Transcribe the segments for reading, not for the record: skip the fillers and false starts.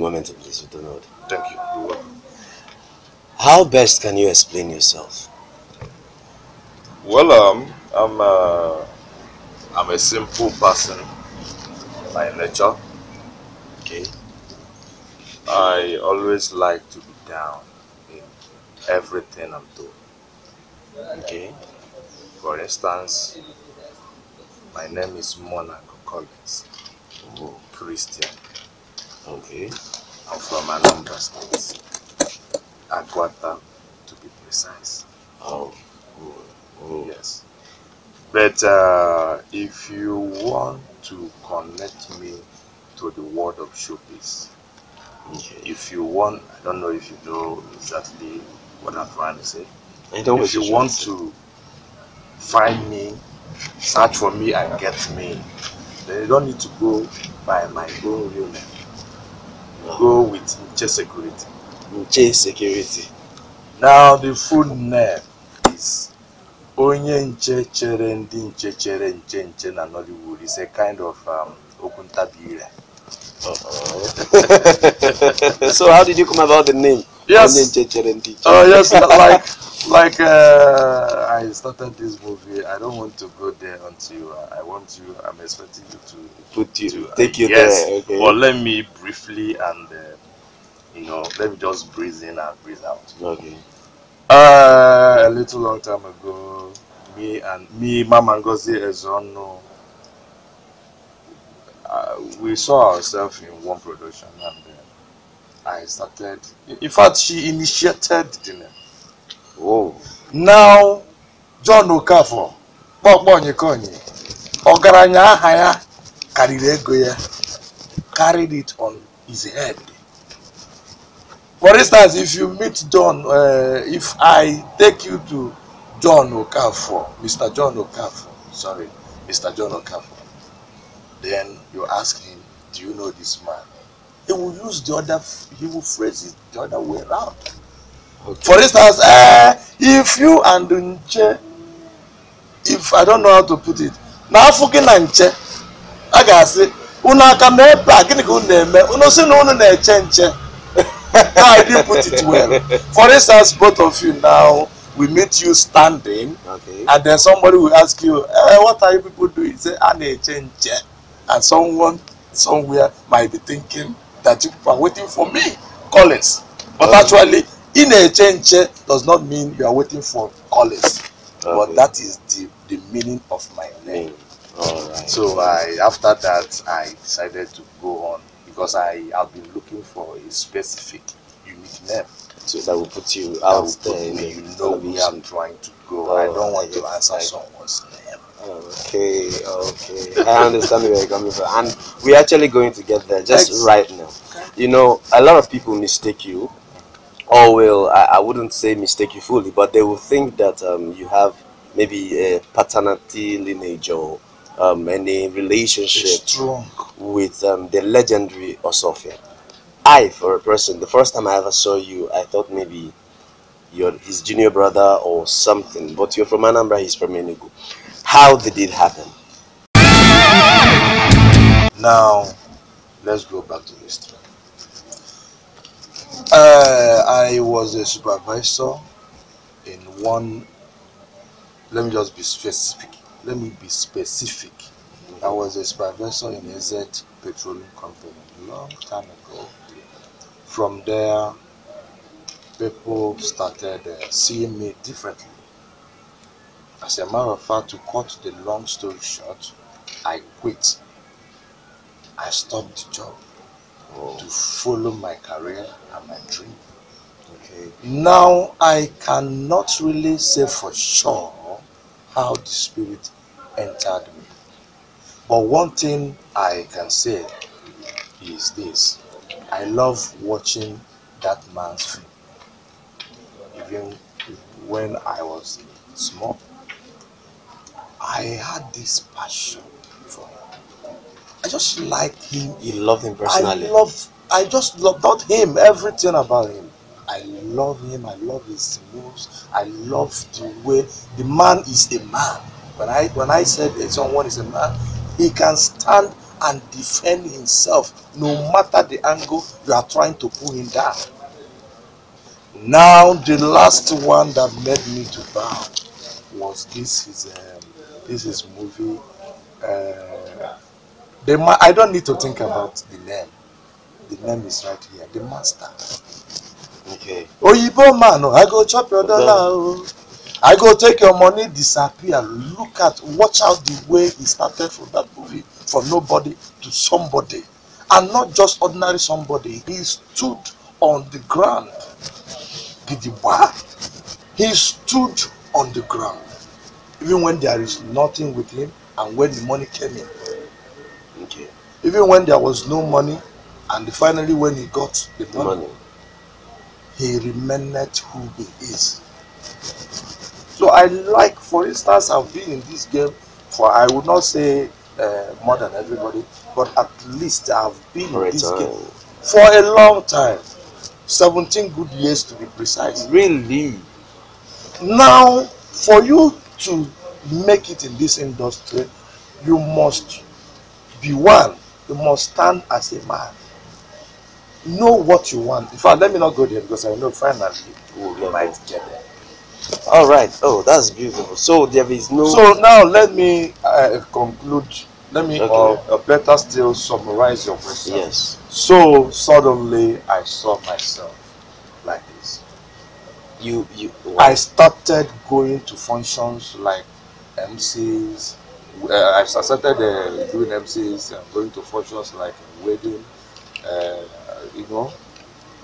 moment, please, with the Lord. Thank you. You're welcome. How best can you explain yourself? Well, I'm a simple person by nature. Okay. I always like to be down in everything I'm doing. Okay. For instance, my name is Mona Collins, Oh, Christian. okay. I'm from Anambra State, Aguata to be precise. Oh. Oh. Oh. Yes. But if you want to connect me to the world of showbiz, Okay. if you want, I don't know if you know exactly what I'm trying to say. I know what If you you're want trying to find me, search for me and get me, then you don't need to go by my own real name. You go with Nche Security. Nche Security. Now the full name is Onye Nche Chere Ndi Nche Chere Nche Nche na Nollywood. It's a kind of Okuntabire. So how did you come about the name? Yes. Yes, like I started this movie. I don't want to go there until I'm expecting you to take you yes, there. Okay. but let me briefly and let me just breathe in and breathe out. Okay. A little long time ago, me, Mama Ngozi Ezono, we saw ourselves in one production, and I started. In fact, she initiated the name. Oh. Now, John Okafor, Ogaranya aha ya karịrị ego ya, carried it on his head. For instance, if you meet John, if I take you to John Okafor, Mr. John Okafor, then you ask him, do you know this man? He will he will phrase it the other way around. Okay. For instance, if you and Nche, if I don't know how to put it, now fucking Nche, I can say, una ka me plug in go name, una say no na-eche nche. I didn't put it well. For instance, both of you now, we meet you standing, okay, and then somebody will ask you, what are you people doing? Say, I na-eche nche. And someone somewhere might be thinking that you are waiting for me, Collins. But actually, in a change does not mean you are waiting for Collins. Okay. But that is the meaning of my name. All right. So after that, I decided to go on because I have been looking for a specific, unique name. So that will put you out there. You know where I'm trying to go. I don't want to answer someone's name. Okay. I understand where you're coming from. And we're actually going to get there just right now. Okay. You know, a lot of people mistake you, or will, I wouldn't say mistake you fully, but they will think that you have maybe a paternity lineage or any relationship with the legendary Osofia. I, for a person, the first time I ever saw you, I thought maybe you're his junior brother or something, but you're from Anambra, he's from Enugu. How did it happen? Now, let's go back to history. I was a supervisor in one. Let me just be specific. I was a supervisor in AZ Petroleum Company a long time ago. From there, people started seeing me differently. As a matter of fact, to cut the long story short, I quit. I stopped the job to follow my career and my dream. Okay. Now, I cannot really say for sure how the spirit entered me. But one thing I can say is this. I love watching that man's film. Even when I was small, I had this passion for him. I just liked him. You loved him personally? I just loved not him, everything about him. I love him, I love his moves, I love the way the man is a man. When I said someone is a man, he can stand and defend himself no matter the angle you are trying to pull him down. Now the last one that made me to bow was this is movie. I don't need to think about the name. The name is right here. The Master. Okay. Oyibo man, I go chop your dollar. I go take your money, disappear. Look at, watch out the way he started from that movie, from nobody to somebody, and not just ordinary somebody. He stood on the ground. Gidigba. He stood on the ground, even when there is nothing with him, and when the money came in. Okay. Even when there was no money, and finally when he got the money. He remained who he is. So I like, for instance, I've been in this game for, I would not say more than everybody, but at least I've been in this game for a long time. 17 good years to be precise. Really? Now, for you to make it in this industry, you must be one. You must stand as a man. Know what you want. In fact, let me not go there because I know finally we might get there. All right. Oh, that's beautiful. So there is no. So now let me conclude. Let me, better still, summarize your question. Yes. So suddenly I saw myself like this. I started going to functions like MCs. I started doing MCs and going to functions like wedding. You know,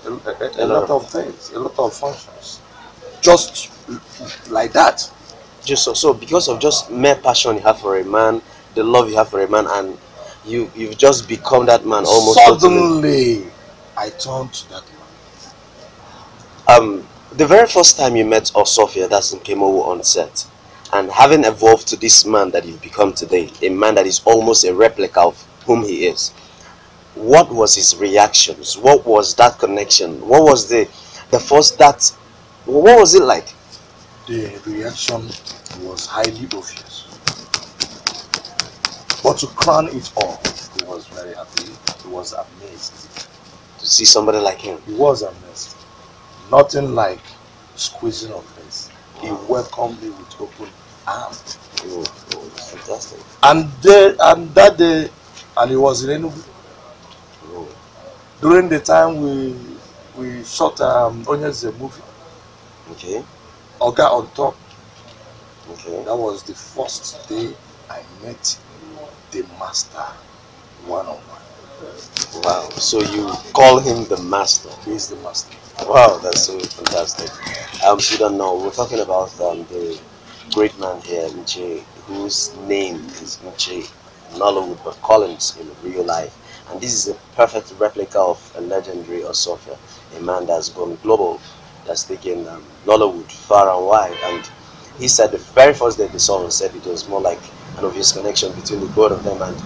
a lot of things, a lot of functions, just like that. Just so because of just mere passion you have for a man, the love you have for a man, and you've just become that man almost. Suddenly, I turned to that man. The very first time you met Osofia, that's in Kemowo on set, and having evolved to this man that you've become today, a man that is almost a replica of whom he is. What was his reactions? What was that connection? What was the first that? What was it like? The reaction was highly obvious, but to crown it all, he was very happy. He was amazed to see somebody like him. He was amazed. Nothing like squeezing of face. He welcomed me with open arms. Oh, fantastic! And that day, and he was in Enugu. During the time we shot Onye's movie. Okay. Oga on top. Okay. That was the first day I met the master one-on-one. Wow. So you call him the master? He's the master. Wow, that's so fantastic. You don't know, we're talking about the great man here, Nche, whose name is Nche Nollywood, but Collins in real life. And this is a perfect replica of a legendary Osofia, a man that's gone global, that's taken Nollywood far and wide. And he said the very first day they saw him, said it was more like an obvious connection between the both of them. And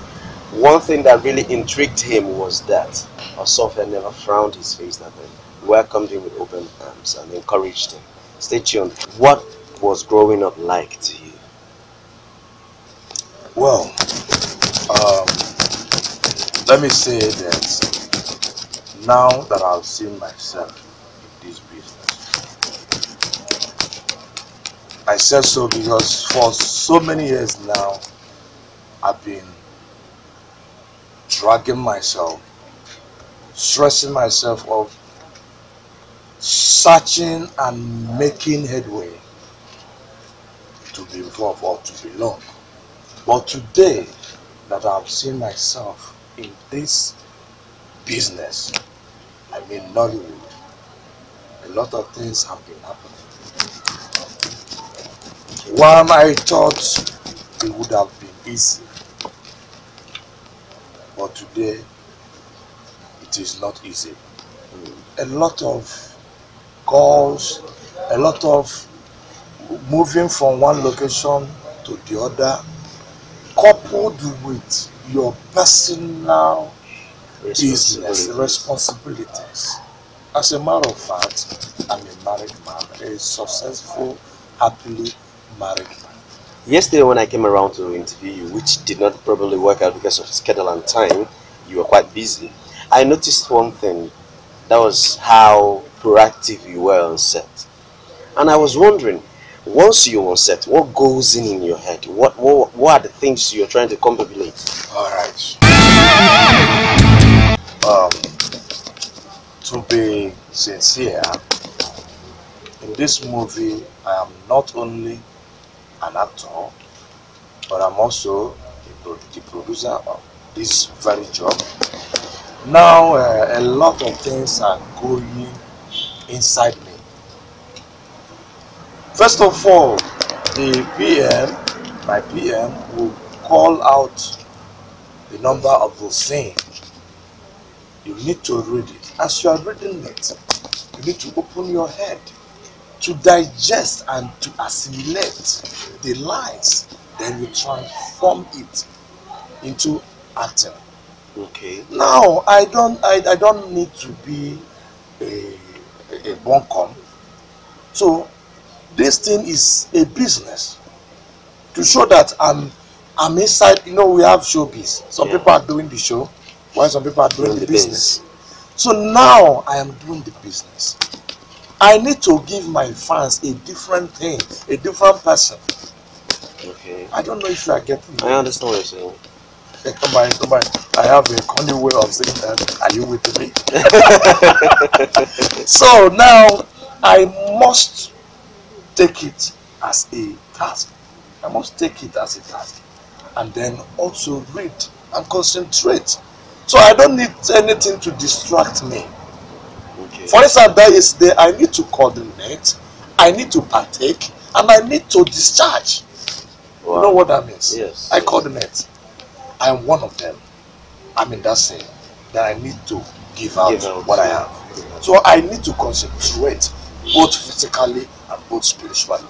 one thing that really intrigued him was that Osofia never frowned his face at them, welcomed him with open arms and encouraged him. Stay tuned. What was growing up like to you? Well, let me say that now that I've seen myself in this business, I said so because for so many years now, I've been dragging myself, stressing myself of searching and making headway to be involved or to belong. But today that I've seen myself in this business, I mean Nollywood, a lot of things have been happening. One, I thought it would have been easy, but today it is not easy. A lot of calls, a lot of moving from one location to the other, coupled with your personal business responsibilities. As a matter of fact, I'm a married man, a successful, happily married man. Yesterday when I came around to interview you, which did not probably work out because of schedule and time, you were quite busy. I noticed one thing. That was how proactive you were on set. And I was wondering, once you're on set, what goes in your head? What are the things you're trying to compilate? All right. Um, to be sincere, in this movie, I am not only an actor, but I'm also the producer of this very job. Now, a lot of things are going inside me. First of all, my PM, will call out the number of the scene. You need to read it. As you are reading it, you need to open your head to digest and to assimilate the lines. Then you transform it into acting. Okay. Now, I don't need to be a bunkum. So this thing is a business to show that I'm inside. You know, we have showbiz. Some people are doing the show, while some people are doing the business. So now I am doing the business. I need to give my fans a different thing, a different person. Okay. I don't know if you are getting me. I understand what you're saying. Come on. I have a funny way of saying that. Are you with me? So now I must take it as a task. I must take it as a task. And then also read and concentrate. So I don't need anything to distract me. Okay. For instance, there is there I need to coordinate, I need to partake, and I need to discharge. Wow. You know what that means? Yes. I coordinate. I am one of them. I'm in that scene that I need to give out what I have. So I need to concentrate both physically and both spiritually,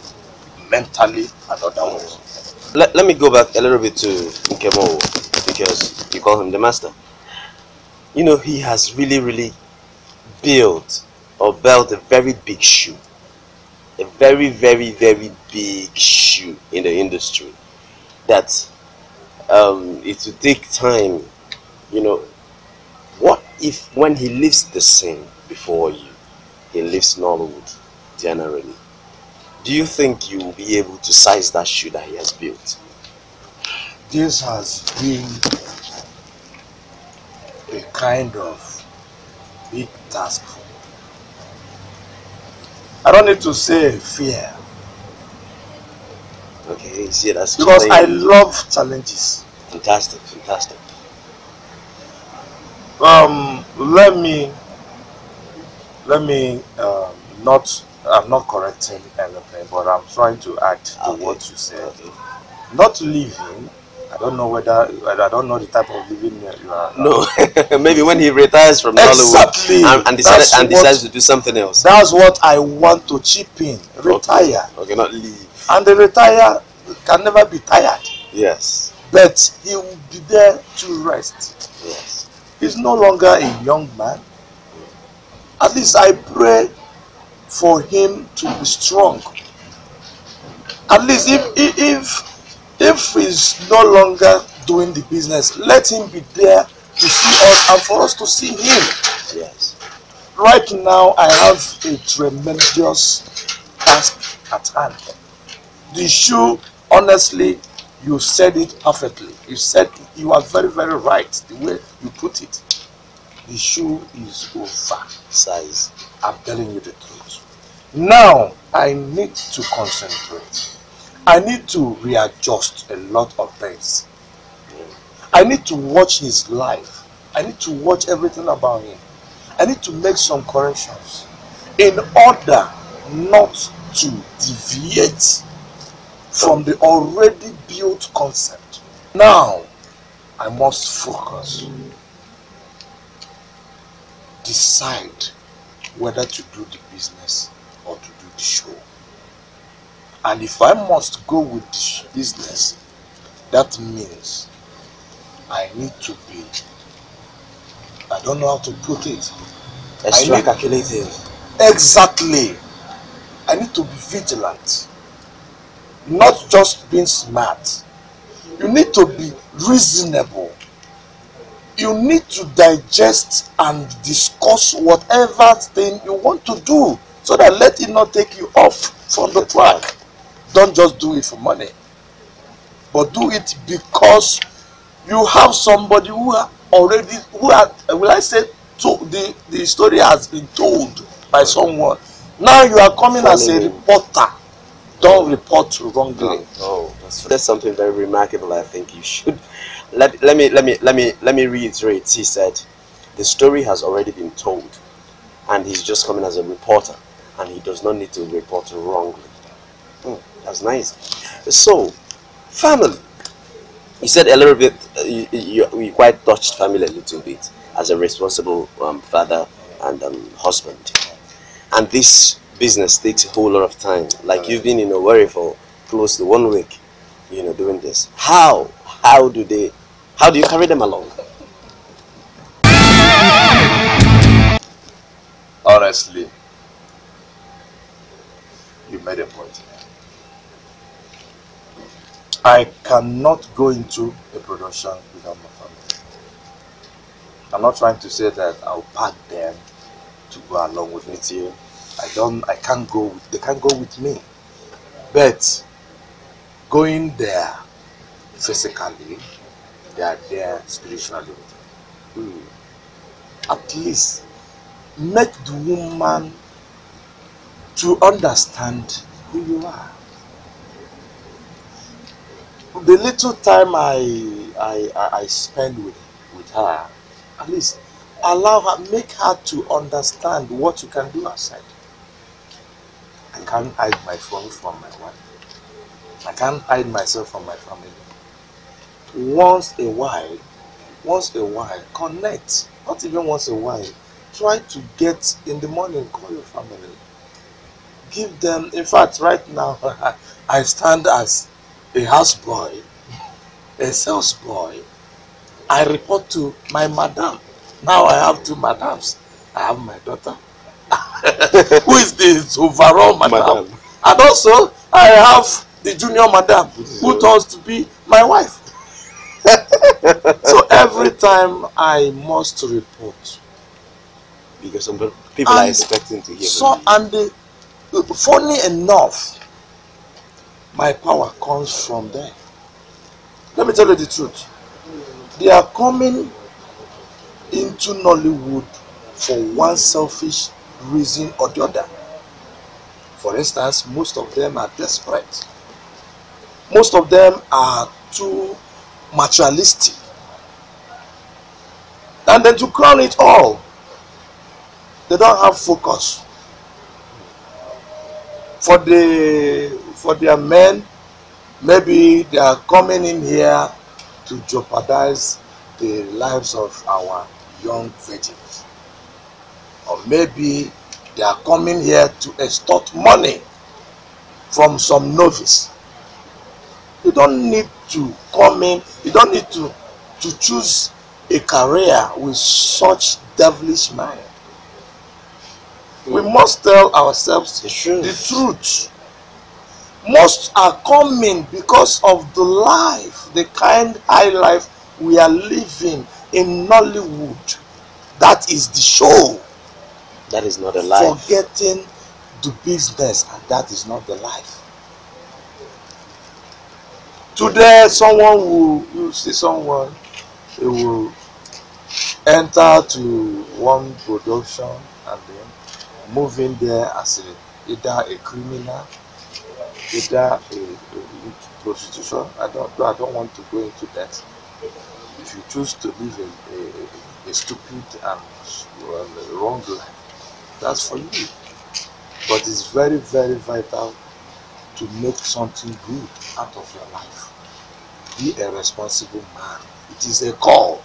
mentally and otherwise. Let me go back a little bit to Nkemo, because you call him the master. You know, he has really built a very big shoe. A very big shoe in the industry. That it will take time. You know, what if when he leaves the scene before you, he leaves Nollywood generally? Do you think you will be able to size that shoe that he has built? This has been a kind of big task for me. I don't need to say fear. Okay, see, that's because I love challenges. Fantastic. Let me not. I'm not correcting anything, but I'm trying to add to what you said. Okay. Not living. I don't know I don't know the type of living you are. No, maybe when he retires from Nollywood and decides to do something else. That's what I want to chip in. Retire. Okay, not leave. And the retire can never be tired. Yes. But he will be there to rest. Yes. He's no longer a young man. At least I pray for him to be strong. At least if he's no longer doing the business, let him be there to see us and for us to see him. Yes. Right now I have a tremendous task at hand. The shoe, honestly, you said it perfectly. You are very right the way you put it. The shoe is oversized. I'm telling you the truth. Now I need to concentrate. I need to readjust a lot of things. I need to watch his life. I need to watch everything about him. I need to make some corrections in order not to deviate from the already built concept. Now I must focus. Decide whether to do the business or to do the show. And if I must go with the business, that means I need to be, I don't know how to put it, extra calculative. Exactly. I need to be vigilant. not just being smart. You need to be reasonable. You need to digest and discuss whatever thing you want to do, so that let it not take you off from the track. Don't just do it for money, but do it because you have somebody who already, will I say, the story has been told by someone. Now you are coming as a reporter. Don't report wrongly. Oh, that's something very remarkable. I think you should let me reiterate. He said the story has already been told, and he's just coming as a reporter, and he does not need to report wrongly. That's nice. So, family. You said a little bit. You quite touched family a little bit as a responsible father and husband, and this business takes a whole lot of time. Like you've been in a worry for close to 1 week, doing this. How do you carry them along? Honestly, you made a point. I cannot go into a production without my family. I'm not trying to say that I'll pack them to go along with me. I can't go they can't go with me. But going there physically, they are there spiritually. At least make the woman to understand who you are. The little time I spend with her, at least allow her, make her to understand what you can do outside. I can't hide my phone from my wife. I can't hide myself from my family. Once a while, connect. Not even once a while. Try to get in the morning, call your family. Give them, in fact, right now, I stand as a houseboy, a sales boy. I report to my madam. Now I have two madams. I have my daughter, who is the overall madam. And also, I have the junior madam, who turns to be my wife. So every time I must report. Because some people are expecting to hear. So, and funny enough, my power comes from there. Let me tell you the truth. They are coming into Nollywood for one selfish reason or the other. For instance, most of them are desperate. Most of them are too materialistic. And then to crown it all, they don't have focus. For their men, maybe they are coming in here to jeopardize the lives of our young virgins. Or maybe they are coming here to extort money from some novice. You don't need to come in, you don't need to choose a career with such devilish mind. We must tell ourselves the truth. Most are coming because of the life, the kind high life we are living in Nollywood. That is the show. That is not a life. Forgetting the business, and that is not the life. Today, you see someone, he will enter to one production and then move in there as either a criminal, either a prostitution. I don't want to go into that. If you choose to live a stupid and wrong life, that's for you. But it's very, very vital to make something good out of your life. Be a responsible man. It is a call.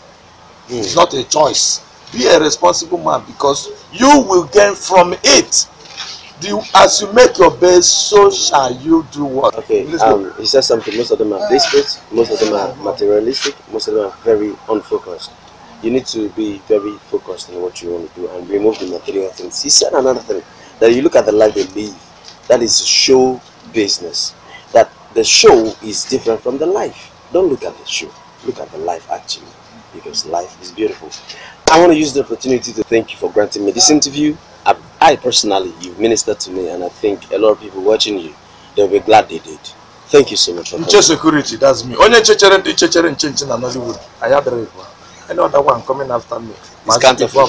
It's not a choice. Be a responsible man, because you will gain from it. As you make your best, so shall you do what? Okay, he says something. Most of them are desperate, most of them are materialistic, most of them are very unfocused. You need to be very focused on what you want to do and remove the material things. He said another thing, that you look at the life they live, that is show business. That the show is different from the life. Don't look at the show. Look at the life actually, because life is beautiful. I want to use the opportunity to thank you for granting me this interview. I personally, you've ministered to me, and I think a lot of people watching you, they'll be glad they did. Thank you so much for Nche security, that's me. Only Nche Nche na Nollywood. I have the river. Any other one coming after me. It's counterfeit.